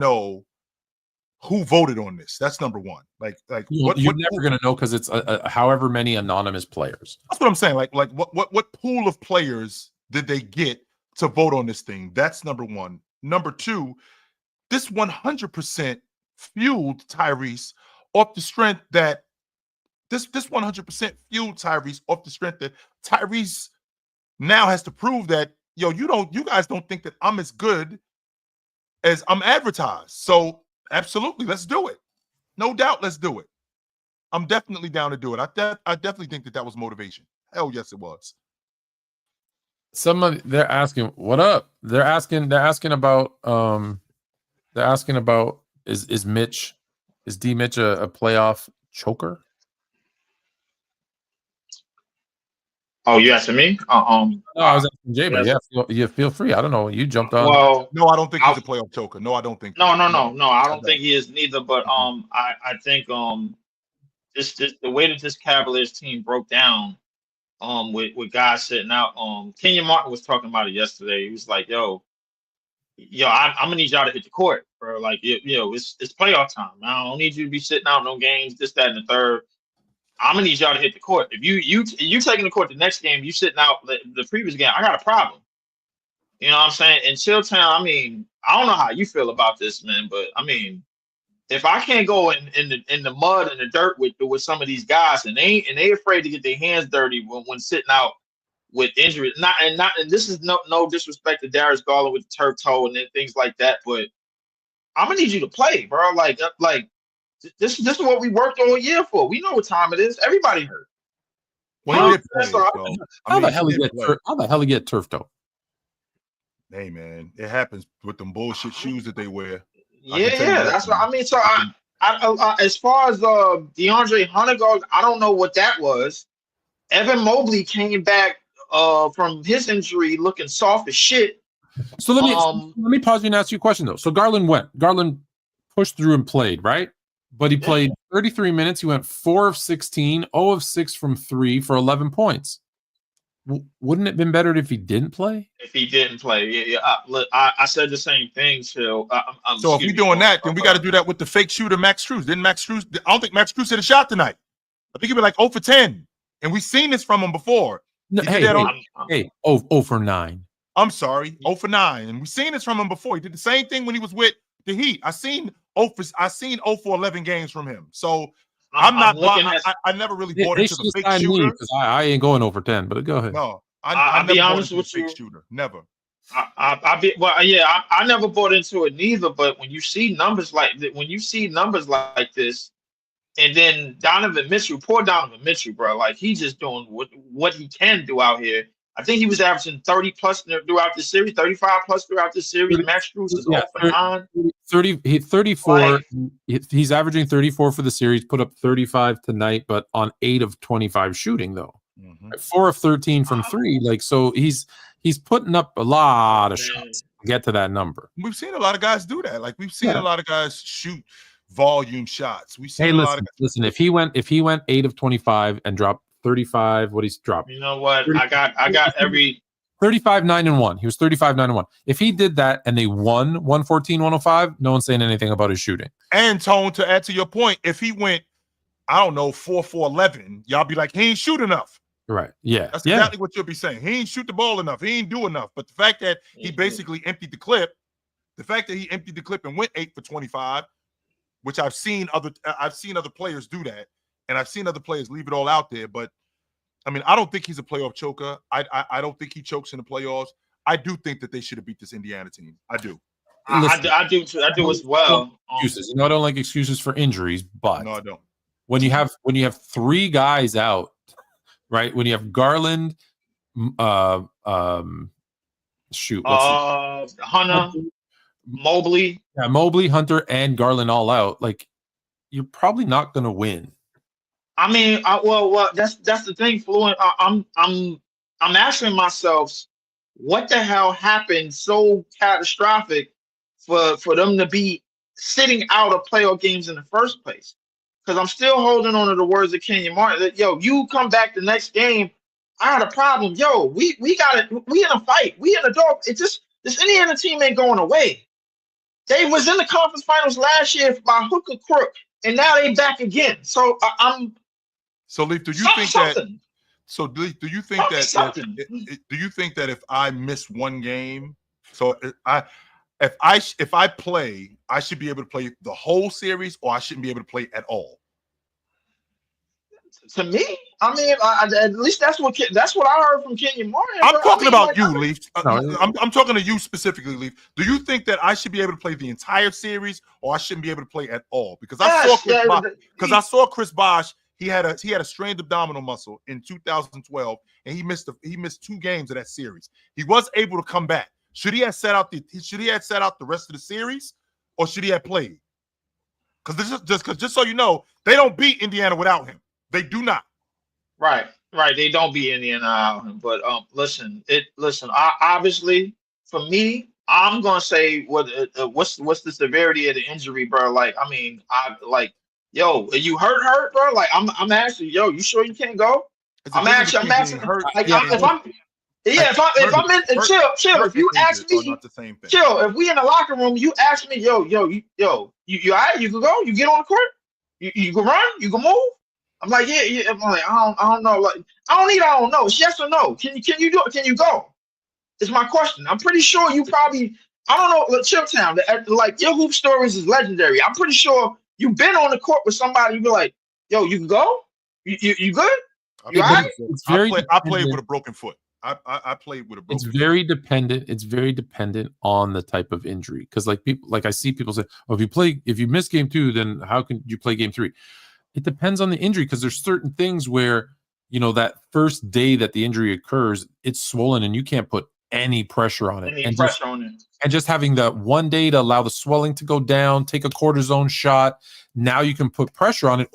know who voted on this. That's number one. You're never going to know because it's however many anonymous players. That's what I'm saying. What pool of players did they get to vote on this thing? That's number one. Number two, this 100% fueled Tyrese off the strength that this 100% fueled Tyrese off the strength that Tyrese now has to prove that, you guys don't think that I'm as good as I'm advertised. So absolutely, let's do it. No doubt, let's do it. I'm definitely down to do it. I definitely think that was motivation. Hell yes, it was. Somebody, they're asking, what up? They're asking about is D Mitch a playoff choker? Oh, you asking me? No, I was asking Jay, but yeah, feel free. I don't know. You jumped on. Well, no, I don't think he's a playoff choker. No, I don't think. No. I don't think he is neither. But I think just the way that this Cavaliers team broke down, with guys sitting out. Kenyon Martin was talking about it yesterday. He was like, yo, I'm gonna need y'all to hit the court, bro. Like, it's playoff time. I don't need you to be sitting out no games, this, that, and the third. I'm gonna need y'all to hit the court. If you taking the court the next game, you sitting out the previous game, I got a problem. You know what I'm saying? In Chilltown, I mean, I don't know how you feel about this, man, but I mean, if I can't go in the mud and the dirt with some of these guys, and they afraid to get their hands dirty when sitting out with injuries, and this is no disrespect to Darius Garland with the turf toe and things like that, but I'm gonna need you to play, bro. Like this is what we worked all year for. We know what time it is. Everybody hurt. How the hell he get turf toe? Hey man, it happens with them bullshit shoes that they wear. Yeah, that's what I mean. So I as far as DeAndre Hunter goes, I don't know what that was. Evan Mobley came back from his injury looking soft as shit. So let me pause you and ask you a question though. So Garland pushed through and played, right? But he played 33 minutes. He went 4 of 16, 0 of 6 from 3 for 11 points. Wouldn't it have been better if he didn't play? If he didn't play, yeah. I said the same thing. So if we're doing that, then we got to do that with the fake shooter Max Strus. I don't think Max Strus hit a shot tonight. I think he was like 0 for 10, and we've seen this from him before. No, 0 for 9. I'm sorry, 0 for 9, and we've seen this from him before. He did the same thing when he was with the Heat. I seen 0 for 11 games from him. So I never really bought into the fake shooter. I ain't going over 10, but go ahead. No, I'll be honest with you. Shooter. Never. I never bought into it neither. But when you see numbers like this, and then Donovan Mitchell, poor Donovan Mitchell, bro, like he's just doing what he can do out here. I think he was averaging 30 plus throughout the series, 35 plus throughout the series. Max Strus is 0 for 9. 34. He's averaging 34 for the series, put up 35 tonight, but on 8 of 25 shooting, though. 4 of 13 from 3. Like, so he's putting up a lot of shots to get to that number. We've seen a lot of guys do that. Like, we've seen a lot of guys shoot volume shots. We've seen listen, if he went 8 of 25 and dropped 35, what he's dropped. You know what? I got every 35, 9 and 1. He was 35, 9 and 1. If he did that and they won 114, 105, no one's saying anything about his shooting. And Tone, to add to your point, if he went, I don't know, 4 for 11, y'all be like, he ain't shoot enough. Right. Yeah. That's exactly what you'll be saying. He ain't shoot the ball enough. He ain't do enough. But the fact that he basically emptied the clip, and went 8 for 25, which I've seen other players do that. And I've seen other players leave it all out there. But, I mean, I don't think he's a playoff choker. I don't think he chokes in the playoffs. I do think that they should have beat this Indiana team. I do. I do too. I do as well. Excuses. I don't like excuses for injuries, but no, I don't. When you have 3 guys out, right? When you have Garland, Hunter, Mobley. Yeah, Mobley, Hunter, and Garland all out. Like, you're probably not going to win. I mean, well, that's the thing, Fluent. I'm asking myself, what the hell happened so catastrophic for them to be sitting out of playoff games in the first place? Because I'm still holding on to the words of Kenyon Martin that, you come back the next game, I had a problem. We got it. We in a fight. We in a dog. It's just this Indiana team ain't going away. They was in the conference finals last year by hook or crook, and now they back again. So I'm. So, Leaf, do you think something. that? So, Leaf, do you think that? Do you think that if I miss one game, so if I play, I should be able to play the whole series, or I shouldn't be able to play at all? To me, I mean, at least that's what I heard from Kenyon Martin. I'm talking about you, Leaf. I'm talking to you specifically, Leaf. Do you think that I should be able to play the entire series, or I shouldn't be able to play at all? Because I saw Chris Bosh. He had a strained abdominal muscle in 2012, and he missed 2 games of that series. He was able to come back. Should he have set out the rest of the series, or should he have played? Because just so you know, they don't beat Indiana without him. They do not. Right. They don't beat Indiana, but listen. Obviously, for me, I'm gonna say what's the severity of the injury, bro? Like, I mean, yo, are you hurt, bro? Like, I'm asking, yo, you sure you can't go? I'm asking. Like, if I'm in chill. If you ask me, chill. If we in the locker room, you ask me, yo, you all right? You can go. You get on the court. You can run. You can move. I'm like, yeah. I'm like, I don't know. Like, I don't know. It's yes or no. Can you do it? Can you go? It's my question. I'm pretty sure you probably. I don't know. Chilltown, like your hoop stories is legendary. I'm pretty sure you've been on the court with somebody. You be like, yo, you can go. You good? You all right? I played with a broken foot. I played with a broken. It's very dependent. It's very dependent on the type of injury. Because I see people say, "Oh, if you miss game 2, then how can you play game 3?" It depends on the injury, because there's certain things where, that first day that the injury occurs, it's swollen and you can't put any pressure on it. And just having that one day to allow the swelling to go down, take a cortisone shot. Now you can put pressure on it.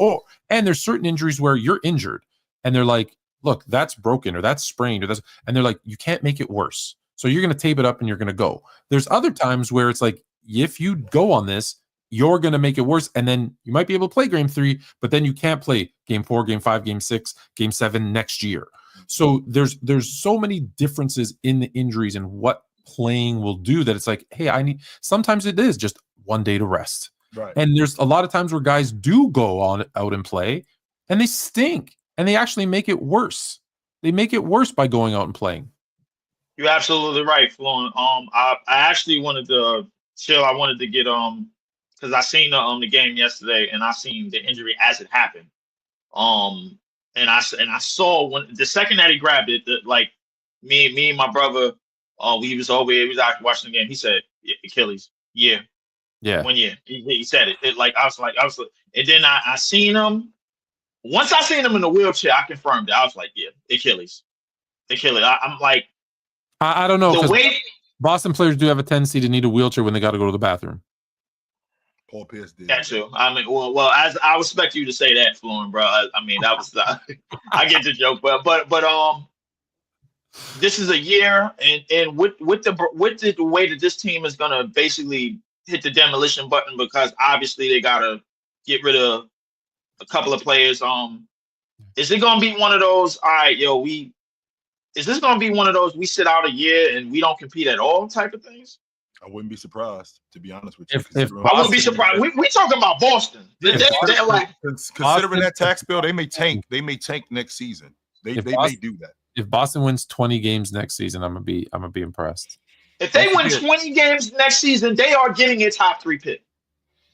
And there's certain injuries where you're injured and they're like, look, that's broken or that's sprained and they're like, you can't make it worse. So you're going to tape it up and you're going to go. There's other times where it's like, if you go on this, you're going to make it worse. And then you might be able to play game 3, but then you can't play game 4, game 5, game 6, game 7 next year. So there's so many differences in the injuries and what playing will do that it's like, hey, sometimes it is just one day to rest. Right. And there's a lot of times where guys do go out and play and they stink and they actually make it worse. They make it worse by going out and playing. You're absolutely right, Floyd. I actually wanted to chill. I wanted to get because I seen the game yesterday and I seen the injury as it happened. And I saw when the second that he grabbed it, like me and my brother, we was over here, we was out watching the game. He said Achilles, yeah, 1 year. He said it. Like I was like, and then I seen him. Once I seen him in the wheelchair, I confirmed it. I was like, yeah, Achilles. I'm like, I don't know. The way Boston players do have a tendency to need a wheelchair when they got to go to the bathroom. Paul Pierce did. That's true. I mean, well, as I respect you to say that, Florin, bro. I mean, that was I get the joke, but this is a year, and with the way that this team is gonna basically hit the demolition button, because obviously they gotta get rid of a couple of players. Is it gonna be one of those? All right, is this gonna be one of those we sit out a year and we don't compete at all type of things? I wouldn't be surprised, to be honest with you. I wouldn't be surprised. We talking about Boston. They're like, considering that tax bill, they may tank. They may tank next season. They may do that. If Boston wins 20 games next season, I'm gonna be impressed. If they win 20 games next season, they are getting a top 3 pick.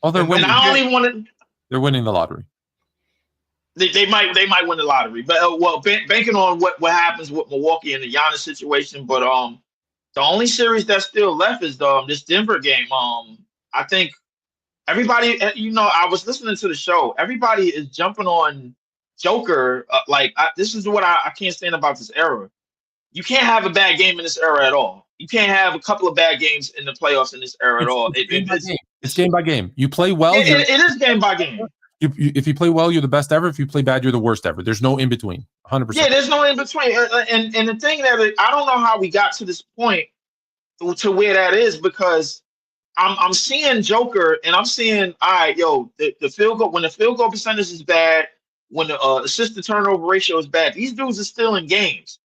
Oh, they're winning. They're winning the lottery. They might win the lottery, but banking on what happens with Milwaukee and the Giannis situation. But the only series that's still left is this Denver game. I think everybody, I was listening to the show. Everybody is jumping on Joker. This is what I can't stand about this era. You can't have a bad game in this era at all. You can't have a couple of bad games in the playoffs in this era at all. It's game by game. You play well. It is game by game. If you play well, you're the best ever. If you play bad, you're the worst ever. There's no in between. 100%. Yeah, there's no in between. And the thing that I don't know how we got to this point to where that is, because I'm seeing Joker and I'm seeing, all right, the field goal, when the field goal percentage is bad, when the assist to turnover ratio is bad, these dudes are still in games.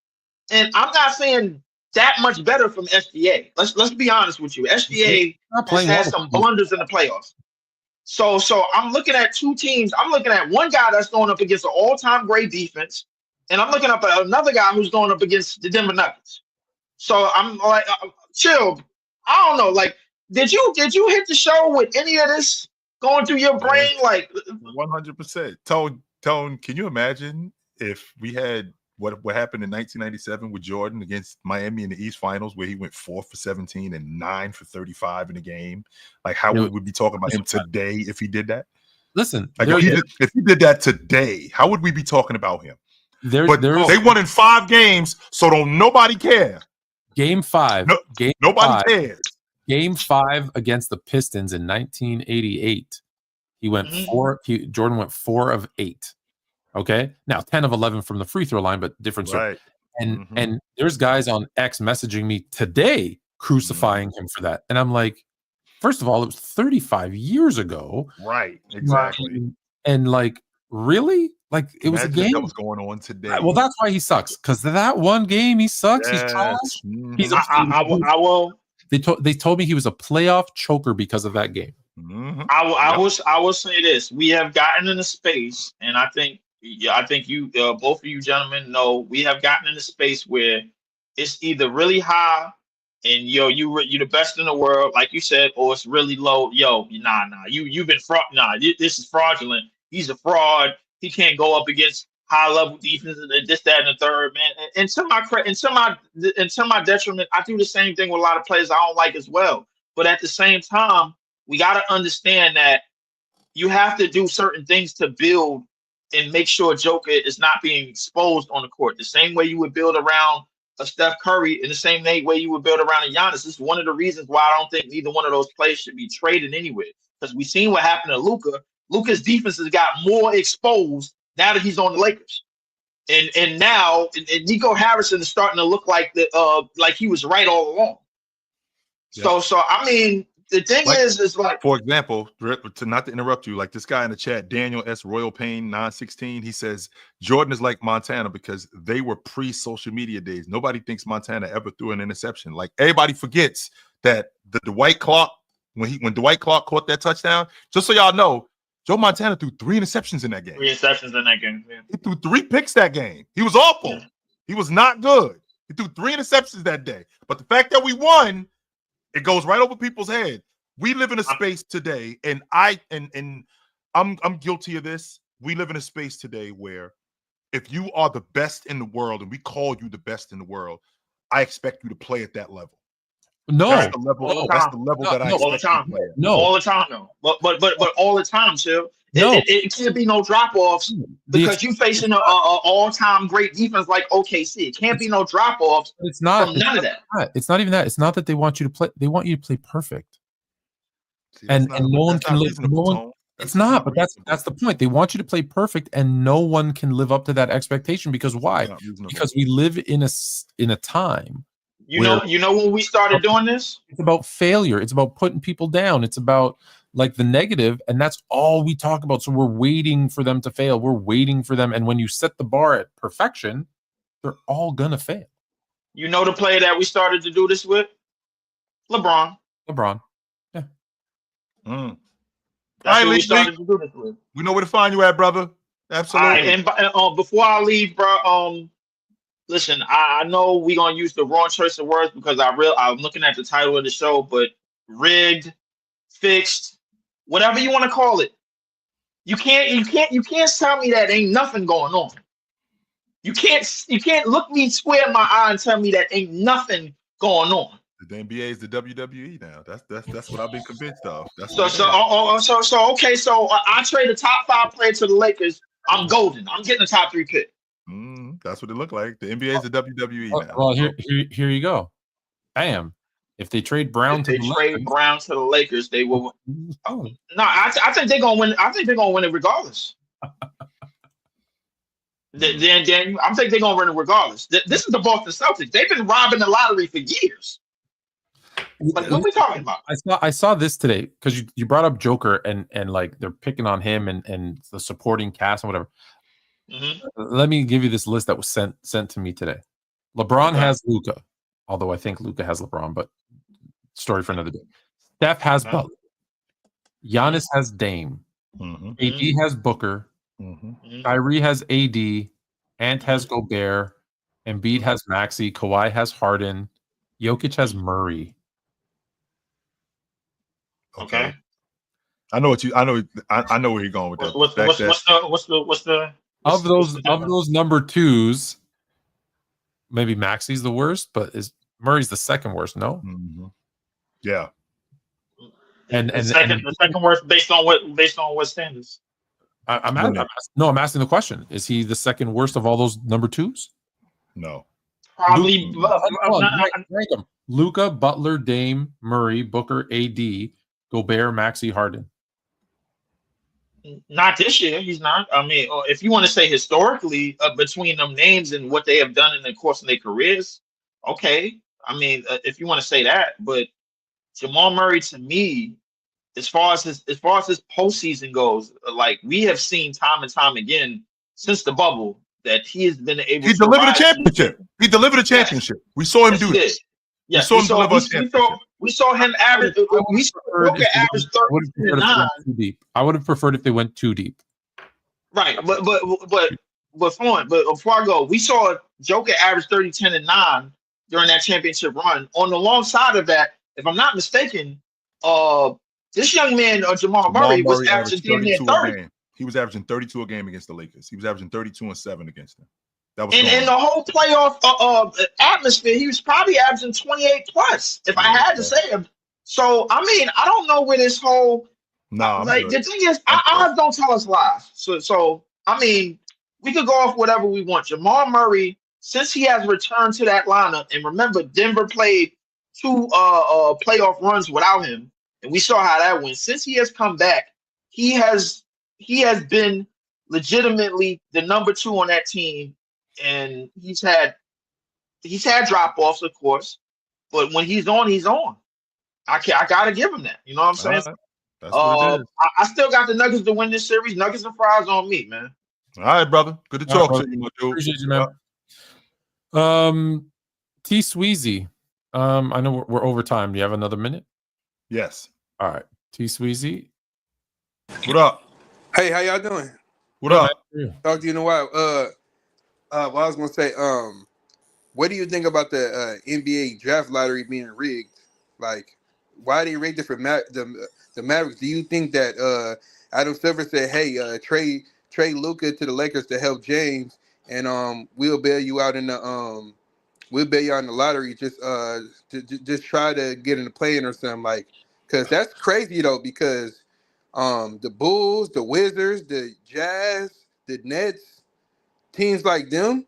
And I'm not saying that much better from SGA. Let's be honest with you. SGA has had some blunders in the playoffs. So I'm looking at two teams. I'm looking at one guy that's going up against an all-time great defense, and I'm looking up at another guy who's going up against the Denver Nuggets. So I'm like, chill. I don't know. Like, did you hit the show with any of this going through your brain? Like, 100%. Tone, can you imagine if we had what happened in 1997 with Jordan against Miami in the East Finals, where he went 4 for 17 and 9 for 35 in the game? Like, how would we be talking about him today if he did that? Listen, like if he did that today, how would we be talking about him? But they won in 5 games, so don't nobody care. Game 5. Nobody cares. Game 5 against the Pistons in 1988. He went Jordan went 4 of 8. Okay, now 10 of 11 from the free throw line, but different story. Right. And there's guys on X messaging me today crucifying him for that, and I'm like, first of all, it was 35 years ago. Right. Exactly. And like, really? Like, it was a game that was going on today. Well, that's why he sucks, because that one game he sucks. Yes. He's trash. I will. They told me he was a playoff choker because of that game. I will say this: we have gotten in a space, and I think you both of you gentlemen know we have gotten in a space where it's either really high and you're the best in the world, like you said, or it's really low. You've been fraud. This is fraudulent. He's a fraud. He can't go up against high level defense and this, that, and the third, man. And to my detriment, I do the same thing with a lot of players I don't like as well. But at the same time, we got to understand that you have to do certain things to build and make sure Joker is not being exposed on the court. The same way you would build around a Steph Curry, in the same way you would build around a Giannis. This is one of the reasons why I don't think neither one of those players should be traded anywhere. Because we've seen what happened to Luka. Luka's defense has got more exposed now that he's on the Lakers. And now Nico Harrison is starting to look like he was right all along. Yeah. So I mean, the thing is like, for example, not to interrupt you, like this guy in the chat, Daniel S. Royal Payne 916, he says Jordan is like Montana because they were pre-social media days. Nobody thinks Montana ever threw an interception. Like, everybody forgets that the Dwight Clark, when Dwight Clark caught that touchdown, just so y'all know, Joe Montana threw 3 interceptions in that game. 3 interceptions in that game. Yeah. He threw 3 picks that game. He was awful. Yeah. He was not good. He threw 3 interceptions that day. But the fact that we won, it goes right over people's head. We live in a space today, and I'm guilty of this. We live in a space today where if you are the best in the world and we call you the best in the world, I expect you to play at that level. No, that's the level. That's the level that I expect all the time. No, all the time. No, but all the time, Chill. It can't be no drop-offs because you facing an all-time great defense like OKC. It can't be no drop-offs. It's not from none of that. It's not even that. It's not that they want you to play. They want you to play perfect. See, and no one can live. No one. It's not, but that's the point. They want you to play perfect, and no one can live up to that expectation because why? Because we live in a time. You know when we started doing this? It's about failure. It's about putting people down. It's about like the negative, and that's all we talk about. So we're waiting for them to fail. We're waiting for them. And when you set the bar at perfection, they're all gonna fail. You know the player that we started to do this with? LeBron. Yeah. That's who we started to do this with. We know where to find you at, brother. Absolutely. And before I leave, bro, listen, I know we're gonna use the wrong choice of words because I'm looking at the title of the show, but rigged, fixed, whatever you want to call it. You can't tell me that ain't nothing going on. You can't look me square in my eye and tell me that ain't nothing going on. The NBA is the WWE now. That's what I've been convinced of. Okay. So I trade a top 5 player to the Lakers. I'm golden. I'm getting a top 3 pick. That's what it looked like. The NBA is the WWE now. Well, here you go. Bam. If they trade Brown to the Lakers, they will. No, I think they're gonna win. I think they're gonna win it regardless. then I think they're gonna win it regardless. This is the Boston Celtics. They've been robbing the lottery for years. Like, what are we talking about? I saw this today because you brought up Joker and like they're picking on him and the supporting cast and whatever. Let me give you this list that was sent to me today. LeBron has Luka. although I think Luka has LeBron, but story for another day. Steph has Butler. Giannis has Dame. AD has Booker. Kyrie has AD. Ant has Gobert. Embiid has Maxey. Kawhi has Harden. Jokic has Murray. Okay. I know where you're going with that. What's the of those number twos? Maybe Maxey's the worst, but is Murray's the second worst? No. Yeah. And the second worst based on what standards? I'm asking the question. Is he the second worst of all those number twos? No. Probably. Rank them. Luka, Butler, Dame, Murray, Booker, AD, Gobert, Maxey, Harden. Not this year. He's not. I mean, if you want to say historically, between them names and what they have done in the course of their careers, okay. I mean, if you want to say that, but Jamal Murray, to me, as far as his postseason goes, like we have seen time and time again since the bubble that he has been able. He delivered a championship. He delivered a championship. We saw him do this. Yes, we saw him average. We saw Joker average 39. I would have preferred if they went too deep. Right, but before I go, we saw Joker average 30, 10, and 9 during that championship run. On the long side of that, if I'm not mistaken, this young man, Jamal Murray, was averaging damn near 30. He was averaging 32 a game against the Lakers. He was averaging 32 and 7 against them. That was and the whole playoff atmosphere, he was probably averaging 28 plus, if I had to say him. So I mean, I don't know where this whole the thing is, odds don't tell us lies. So I mean, we could go off whatever we want. Jamal Murray, since he has returned to that lineup, and remember, Denver played 2 playoff runs without him, and we saw how that went. Since he has come back, he has been legitimately the number 2 on that team. And he's had drop offs, of course, but when he's on, he's on. I gotta give him that. You know what I'm saying? That's what it is. I still got the Nuggets to win this series. Nuggets and fries on me, man. All right, brother. Good to talk to you, my dude. Appreciate you, man. T Sweezy. I know we're over time. Do you have another minute? Yes. All right. T Sweezy. What up? Hey, how y'all doing? What up? Talk to you in a while. What I was gonna say, what do you think about the NBA draft lottery being rigged? Like, why they rigged it for the Mavericks? Do you think that Adam Silver said, "Hey, trade Luka to the Lakers to help James, and we'll bail you out in the lottery, just try to get in the play-in or something?" Like, because that's crazy though, because the Bulls, the Wizards, the Jazz, the Nets, teams like them,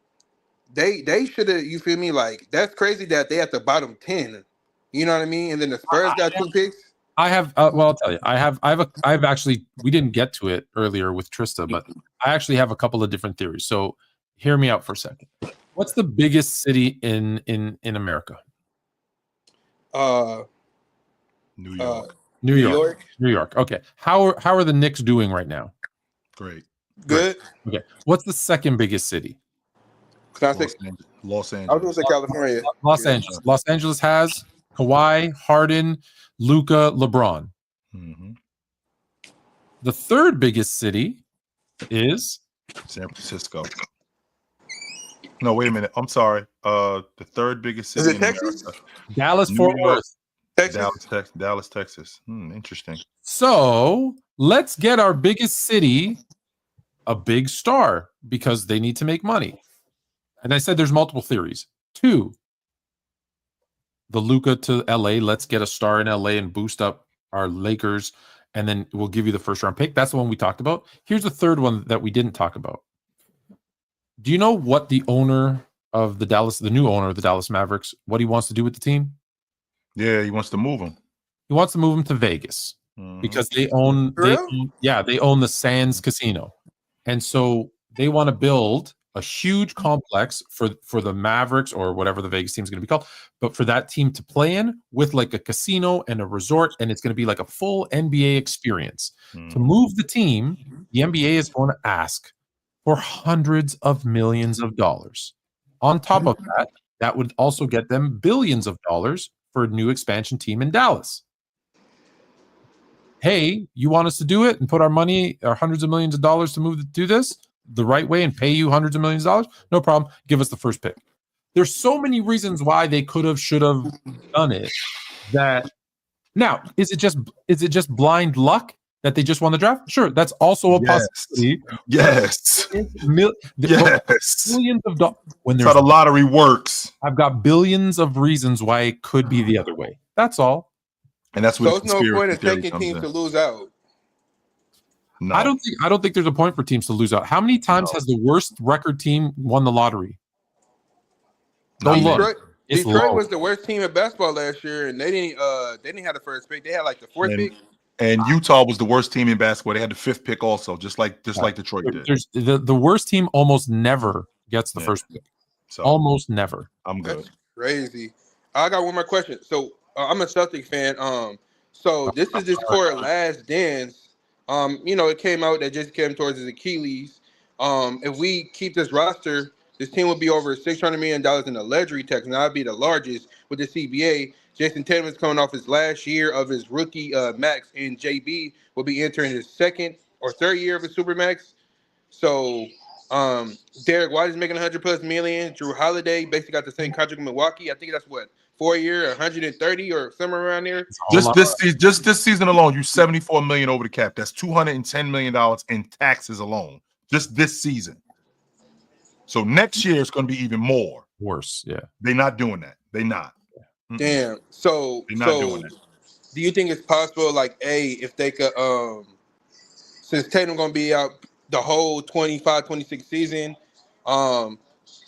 they should have, you feel me? Like, that's crazy that they at the bottom 10. You know what I mean? And then the Spurs got 2 picks. I have I'll tell you, I've actually, we didn't get to it earlier with Trista, but I actually have a couple of different theories. So hear me out for a second. What's the biggest city in America? New York. New York. Okay. How are the Knicks doing right now? Great. Good. Okay. What's the second biggest city? Los Angeles. I was going to say California. Los Angeles. Los Angeles has Kawhi, Harden, Luka, LeBron. Mm-hmm. The third biggest city is San Francisco. No, wait a minute. I'm sorry. The third biggest city is it Texas? America. Dallas, Fort Worth. Texas. Texas. Interesting. So let's get our biggest city a big star because they need to make money. And I said there's multiple theories. 2, the Luka to LA. Let's get a star in LA and boost up our Lakers, and then we'll give you the first round pick. That's the one we talked about. Here's the third one that we didn't talk about. Do you know what the owner of the new owner of the Dallas Mavericks, what he wants to do with the team? Yeah, he wants to move them. He wants to move them to Vegas because they own the Sands Casino. And so they want to build a huge complex for the Mavericks or whatever the Vegas team is going to be called, but for that team to play in with like a casino and a resort, and it's going to be like a full NBA experience. To move the team, the NBA is going to ask for hundreds of millions of dollars. On top of that, That would also get them billions of dollars for a new expansion team in Dallas. Hey, you want us to do it and put our money, our hundreds of millions of dollars to do this the right way and pay you hundreds of millions of dollars? No problem. Give us the first pick. There's so many reasons why they could have, should have done it. That now, is it just blind luck that they just won the draft? Sure, that's also a possibility. Yes. Yes. Billions of dollars. That's how the lottery works. I've got billions of reasons why it could be the other way. That's all. And that's what. So it's no point in taking teams to lose out. No. I don't think there's a point for teams to lose out. How many times has the worst record team won the lottery? Detroit was the worst team in basketball last year, and they didn't have the first pick. They had like the fourth pick. And Utah was the worst team in basketball. They had the fifth pick also, just like Detroit did. The worst team almost never gets the first pick. So almost never. I'm good. That's crazy. I got one more question. So I'm a Celtic fan. So this is this core last dance. It came out that just came towards his Achilles. If we keep this roster, this team would be over $600 million in the luxury tax, and that'd be the largest with the CBA. Jason Tatum is coming off his last year of his rookie max, and JB will be entering his second or third year of his super max. So Derek White is making $100+ million. Drew Holiday basically got the same contract with Milwaukee. I think that's 4 year, 130 or somewhere around there. Just this season alone, you're $74 million over the cap. That's $210 million in taxes alone. Just this season. So next year it's going to be even more. Worse, yeah. They're not doing that. They're not. Damn. So they're not doing that. Do you think it's possible, if they could, since Tatum going to be out the whole 25-26 season,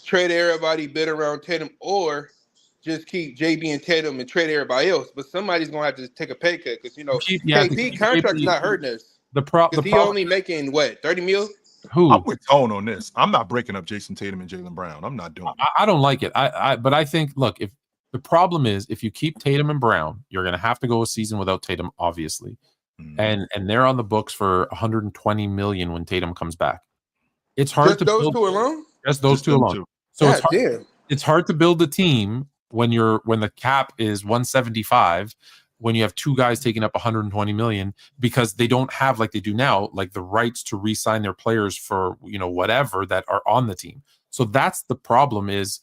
trade everybody, bid around Tatum, or just keep JB and Tatum and trade everybody else? But somebody's going to have to take a pay cut because, KP contract's not hurting us. Because he only making, what, 30 mil? Who? I'm with Tone on this. I'm not breaking up Jason Tatum and Jaylen Brown. I'm not doing it. I don't like it. But I think, look, if the problem is if you keep Tatum and Brown, you're going to have to go a season without Tatum, obviously. And they're on the books for $120 million when Tatum comes back. It's hard to those build two alone. Just those two alone. So it's hard to build a team when the cap is 175. When you have two guys taking up 120 million because they don't have, like they do now, like the rights to re-sign their players for, whatever that are on the team. So that's the problem, is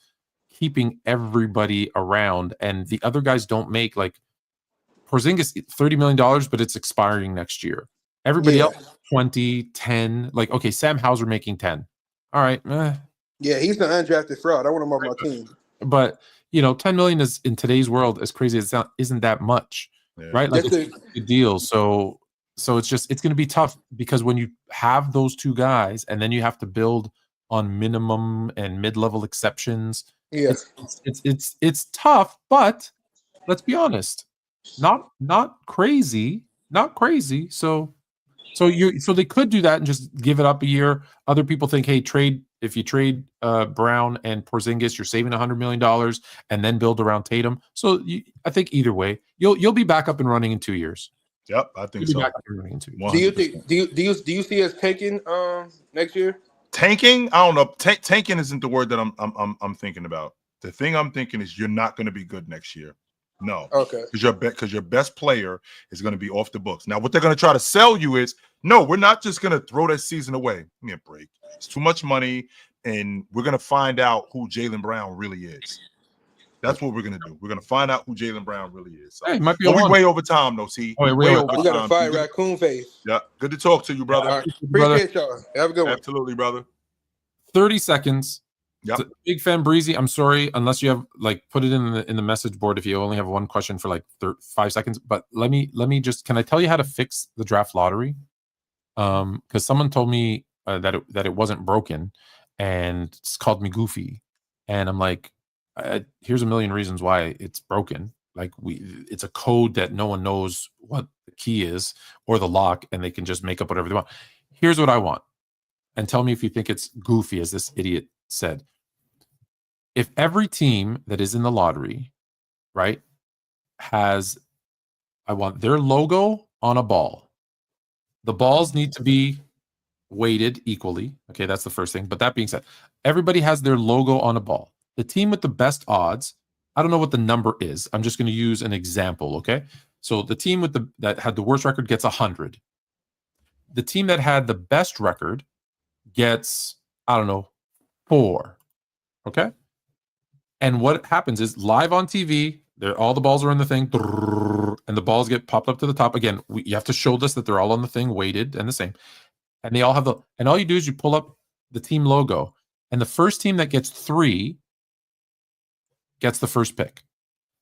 keeping everybody around, and the other guys don't make, like Porzingis $30 million, but it's expiring next year. Everybody else 20, 10, like, okay, Sam Hauser making 10. All right. Yeah, he's the undrafted fraud. I want him on my team. But 10 million is, in today's world, as crazy as it isn't that much, right? Like, it's a good deal. So it's going to be tough because when you have those two guys and then you have to build on minimum and mid-level exceptions, it's tough. But let's be honest, not crazy. So they could do that and just give it up a year. Other people think, hey, if you trade Brown and Porzingis, you're saving $100 million and then build around Tatum. So I think either way, you'll be back up and running in 2 years. Yep, I think so. Back up and running in 2 years. 100%. Do you see us tanking next year? Tanking? I don't know. Tanking isn't the word that I'm thinking about. The thing I'm thinking is you're not going to be good next year. No. Okay. Because your best player is going to be off the books. Now, what they're going to try to sell you is, no, we're not just going to throw that season away. Give me a break. It's too much money, and we're going to find out who Jaylen Brown really is. That's what we're going to do. We're going to find out who Jaylen Brown really is. So, hey, might be way over time, though, see? Way over time. We got to fight Raccoon Face. Yeah. Good to talk to you, brother. Right. Appreciate y'all. Have a good one. Absolutely, brother. 30 seconds. Yep. Big fan Breezy. I'm sorry, unless you have put it in the message board if you only have one question for 5 seconds. But let me just, can I tell you how to fix the draft lottery? Because someone told me that it wasn't broken and it's called me goofy, and I'm like, here's a million reasons why it's broken. Like it's a code that no one knows what the key is or the lock, and they can just make up whatever they want. Here's what I want, and tell me if you think it's goofy, as this idiot said. If every team that is in the lottery, right, I want their logo on a ball. The balls need to be weighted equally. Okay, that's the first thing. But that being said, everybody has their logo on a ball. the team with the best odds, I don't know what the number is. I'm just going to use an example, okay? So the team with that had the worst record gets 100. The team that had the best record gets, I don't know, 4. Okay? And what happens is live on TV, all the balls are in the thing, and the balls get popped up to the top. Again, you have to show this that they're all on the thing, weighted and the same. And they all have and all you do is you pull up the team logo, and the first team that gets 3 gets the first pick.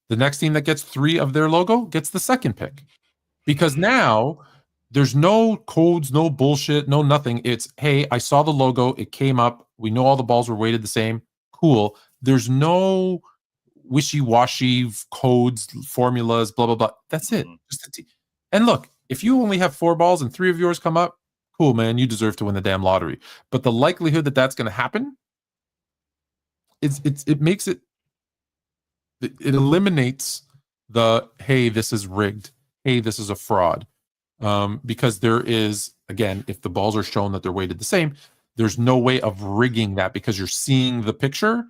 The next team that gets 3 of their logo gets the second pick. Because now there's no codes, no bullshit, no nothing. It's, hey, I saw the logo, it came up, we know all the balls were weighted the same. Cool. There's no wishy-washy codes, formulas, blah, blah, blah. That's it. Just a team. And look, if you only have 4 balls and 3 of yours come up, cool, man, you deserve to win the damn lottery. But the likelihood that that's going to happen, it makes it eliminates the, hey, this is rigged. Hey, this is a fraud. Because there is, again, if the balls are shown that they're weighted the same, there's no way of rigging that because you're seeing the picture.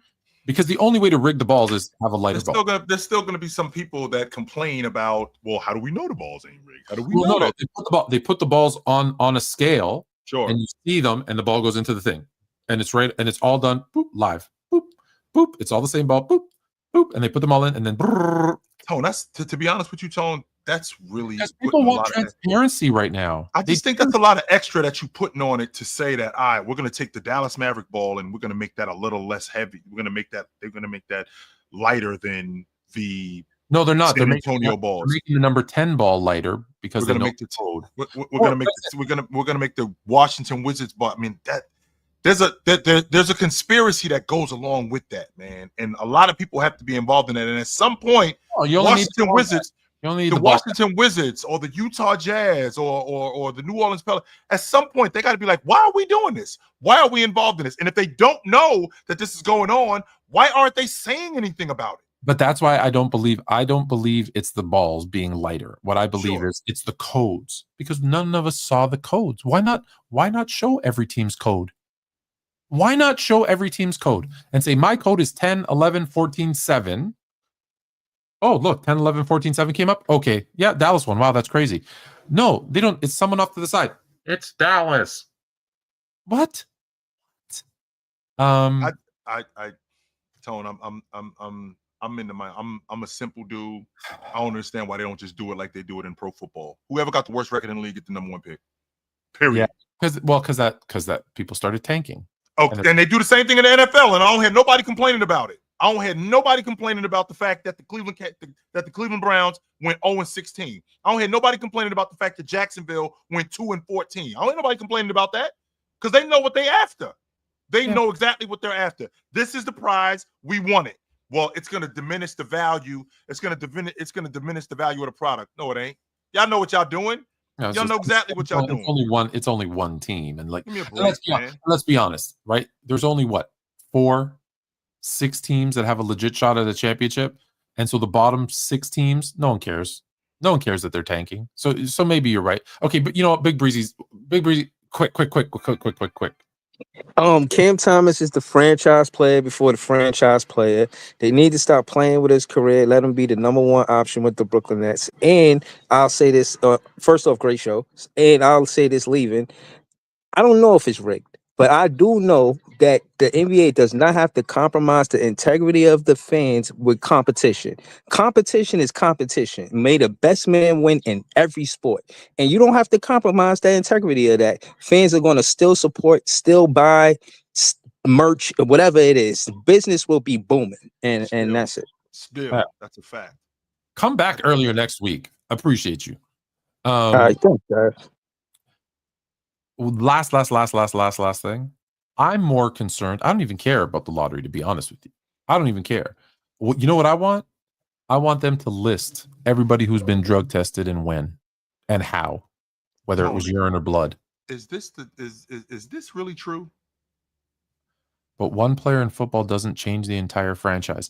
Because the only way to rig the balls is have a lighter ball. There's still going to be some people that complain about, well, how do we know the balls ain't rigged? How do we know that? They put the balls on a scale, sure, and you see them, and the ball goes into the thing, and it's right, and it's all done, boop, live, boop, boop. It's all the same ball, boop, boop, and they put them all in, and then. Tone, that's to be honest with you, Tone. That's really because people want transparency right now. I just think that's a lot of extra that you're putting on it to say that, all right, we're going to take the Dallas Maverick ball and we're going to make that a little less heavy. They're going to make that lighter than the no, they're not. San Antonio balls. They're making the number 10 ball lighter because we're going to make the code. We're going to make the Washington Wizards ball. I mean that. There's a conspiracy that goes along with that, man, and a lot of people have to be involved in that. And at some point, Washington Wizards, the Washington Wizards, or the Utah Jazz, or the New Orleans Pelicans, at some point they got to be like, why are we doing this? Why are we involved in this? And if they don't know that this is going on, why aren't they saying anything about it? But that's why I don't believe it's the balls being lighter. What I believe is it's the codes, because none of us saw the codes. Why not show every team's code? Why not show every team's code and say my code is 10, 11, 14, 7? Oh, look, 10, 11, 14, 7 came up. Okay. Yeah, Dallas won. Wow, that's crazy. No, they don't. It's someone off to the side. It's Dallas. What? Tone, I'm a simple dude. I don't understand why they don't just do it like they do it in pro football. Whoever got the worst record in the league get the number 1 pick. Period. Yeah, because that people started tanking. Oh, and they do the same thing in the NFL, and I don't hear nobody complaining about it. I don't hear nobody complaining about the fact that the Cleveland Browns went 0-16. I don't hear nobody complaining about the fact that Jacksonville went 2-14. I don't hear nobody complaining about that because they know what they're after. They know exactly what they're after. This is the prize. We want it. Well, it's going to diminish the value. It's going to diminish the value of the product. No, it ain't. Y'all know what y'all doing. No, y'all know exactly what y'all doing. It's only one team, and like, break, let's be honest, right? There's only 4, 6 teams that have a legit shot at a championship, and so the bottom 6 teams, no one cares. No one cares that they're tanking. So maybe you're right. Okay, but you know what? Big Breezy, quick. Cam Thomas is the franchise player before the franchise player. They need to stop playing with his career. Let him be the number 1 option with the Brooklyn Nets. And I'll say this, first off, great show. And I'll say this leaving. I don't know if it's rigged, but I do know that the NBA does not have to compromise the integrity of the fans with competition. Competition is competition. May the best man win in every sport. And you don't have to compromise the integrity of that. Fans are going to still support, still buy merch, whatever it is. Business will be booming. And that's it. That's a fact. Come back earlier next week. Appreciate you. All right, thanks, guys. Last thing. I'm more concerned. I don't even care about the lottery, to be honest with you. I don't even care. Well, you know what I want? I want them to list everybody who's been drug tested and when and how, whether it was urine or blood. Is this really true? But one player in football doesn't change the entire franchise.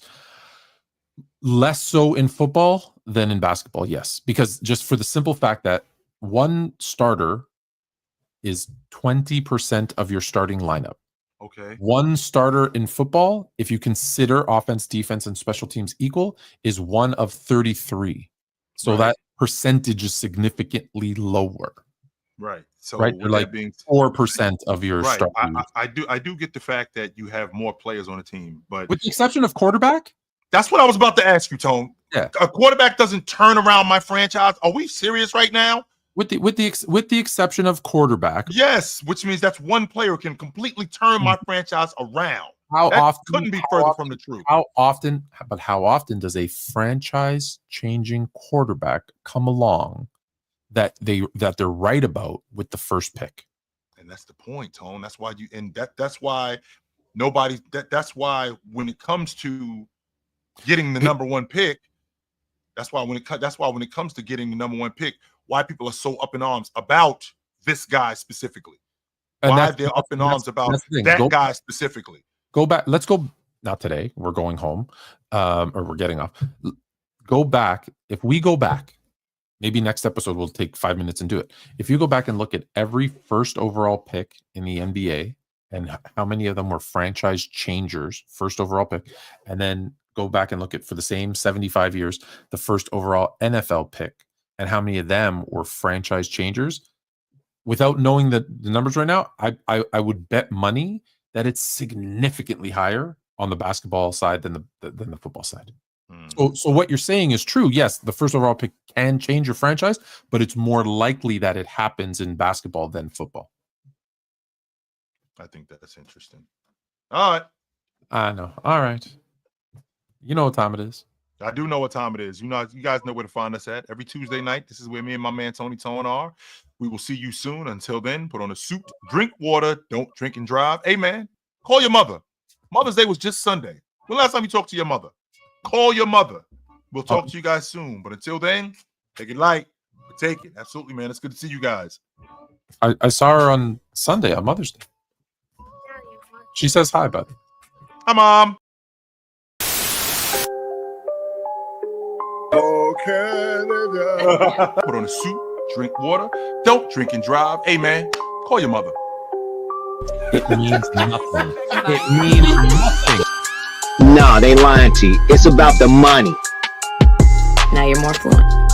Less so in football than in basketball, yes. Because just for the simple fact that one starter is 20% of your starting lineup. Okay. One starter in football, if you consider offense, defense, and special teams equal, is 1 of 33. So Right. that percentage is significantly lower. Right. So Right? with They're that like being 4% of your right, starters. I do get the fact that you have more players on the team, but With the exception of quarterback. that's what I was about to ask you, Tone. Yeah. A quarterback doesn't turn around my franchise. Are we serious right now? With the exception of quarterback. Yes, which means that's one player who can completely turn my franchise around. How That often couldn't be further from the truth. How often does a franchise changing quarterback come along that they're right about with the first pick? And that's the point, Tone. That's why that's why when it comes to getting the number one pick, that's why when it comes to getting the number one pick, why people are so up in arms about this guy specifically. Why they're up in arms about that guy specifically. Go back. Let's go. Not today. We're going home, or we're getting off. Go back. If we go back, maybe next episode we'll take 5 minutes and do it. If you go back and look at every first overall pick in the NBA and how many of them were franchise changers, first overall pick, and then go back and look at, for the same 75 years, the first overall NFL pick and how many of them were franchise changers. Without knowing the numbers right now, I would bet money that it's significantly higher on the basketball side than the football side. So what you're saying is true. Yes, the first overall pick can change your franchise, but it's more likely that it happens in basketball than football. I think that's interesting. All right. I know. All right. You know what time it is. I do know what time it is. You guys know where to find us at. Every Tuesday night, this is where me and my man Tony Tone are. We will see you soon. Until then, put on a suit, drink water, don't drink and drive. Hey, man, call your mother. Mother's Day was just Sunday. When last time you talked to your mother? Call your mother. We'll talk to you guys soon. But until then, take it light. But take it. Absolutely, man. It's good to see you guys. I saw her on Sunday on Mother's Day. She says hi, bud. Hi, Mom. Canada. Put on a suit, drink water, don't drink and drive. Hey, man, call your mother. It means nothing. It means nothing. Nah, they lying to you. It's about the money. Now you're more fluent.